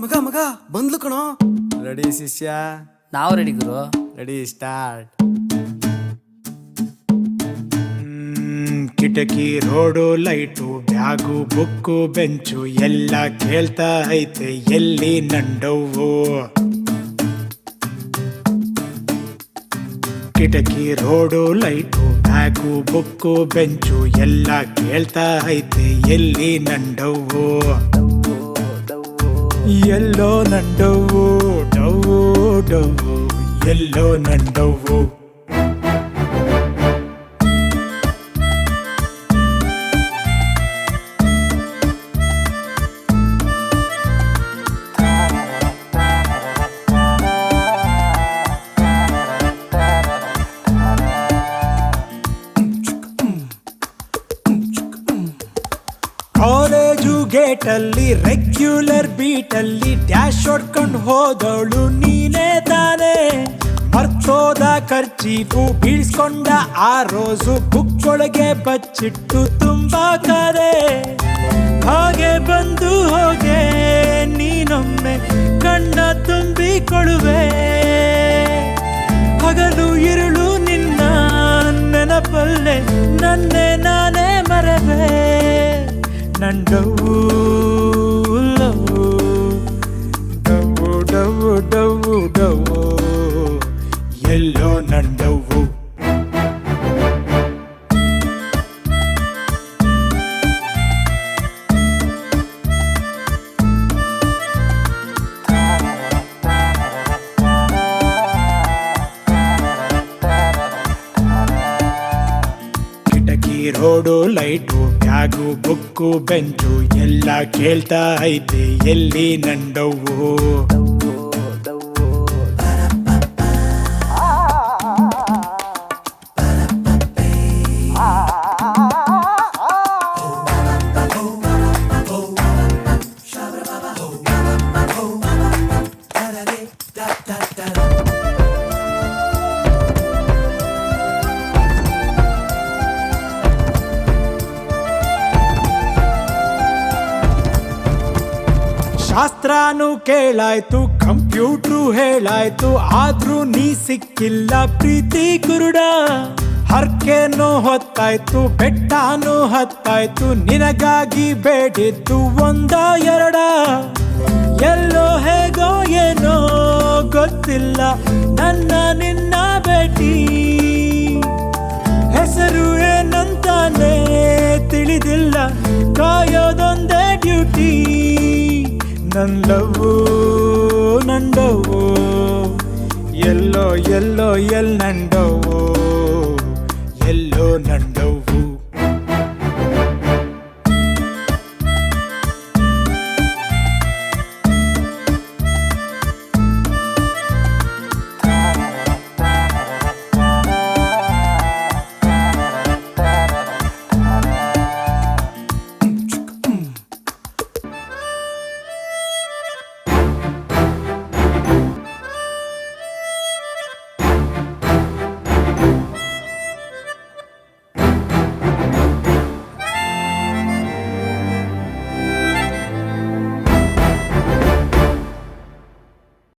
ಮಗ ಬಂದ್ಲು ಕಣೋ. ರೆಡಿ ಶಿಷ್ಯ? ನಾವು ರೆಡಿ ಗುರು. Ready start. ಕಿಟಕಿ road light bag book bench ಎಲ್ಲ ಕೇಳ್ತಾ ಐತೆ ಎಲ್ಲಿ ನಂಡವು. ಕಿಟಕಿ road light bag book bench ಎಲ್ಲ ಕೇಳ್ತಾ ಐತೆ ಎಲ್ಲಿ ನಂಡವು. ಎಲ್ಲೋ ನಂಡವು ಡವ್ವು ಡವ್ವು ಎಲ್ಲೋ ನಂಡವು. ಕಾಲೇಜು ಗೇಟಲ್ಲಿ ರೆಗ್ಯುಲರ್ ಬೀಟಲ್ಲಿ ಡ್ಯಾಶ್ ಹೊಡ್ಕೊಂಡು ಹೋದವಳು ನೀನೇ ತಾನೆ. ಮರ್ತೋದ ಖರ್ಚೀಫು ಬೀಳ್ಸ್ಕೊಂಡ ಆ ರೋಸು ಬುಕ್ ಒಳಗೆ ಬಚ್ಚಿಟ್ಟು ತುಂಬಾ ಕಾದೆ. ಹಾಗೆ ಬಂದು ಹೋಗೆ ನೀನೊಮ್ಮೆ ಕಣ್ಣ ತುಂಬಿಕೊಳ್ಳುವೆ. ಹಗಲು ಇರುಳು ನಿನ್ನ ನೆನಪಲ್ಲೇ ನನ್ನೇ ನಾನೇ ಮರೆವೆ. ನಂಡವು ಲವು ಡವು ಡವು ಡವು ಡವು ಎಲ್ಲೋ ನಂಡವು. ಕಿಟಕಿ road light bag book bench ಎಲ್ಲ ಕೇಳ್ತಾ ಐತೆ ಎಲ್ಲಿ ನಂಡವು. ಶಾಸ್ತ್ರನೂ ಕೇಳಾಯ್ತು ಕಂಪ್ಯೂಟ್ರು ಹೇಳಾಯ್ತು ಆದ್ರೂ ನೀ ಸಿಕ್ಕಿಲ್ಲ ಪ್ರೀತಿ ಕುರುಡ. ಹರ್ಕೆನೂ ಹೊತ್ತಾಯ್ತು ಬೆಟ್ಟನೂ ಹತ್ತಾಯ್ತು ನಿನಗಾಗಿ ಬೇಡಿದ್ದು ಒಂದ ಎರಡ. ಎಲ್ಲೋ ಹೇಗೋ ಏನೋ ಗೊತ್ತಿಲ್ಲ ನನ್ನ ನಿನ್ನ ಭೇಟಿ. ಹೆಸರು ಏನಂತಾನೆ ತಿಳಿದಿಲ್ಲ ಕಾಯೋದೊಂದೇ ಡ್ಯೂಟಿ. ನಂದವು ನಂಡವು ಎಲ್ಲೋ ಎಲ್ಲೋ ಎಲ್ ನಂಡವು.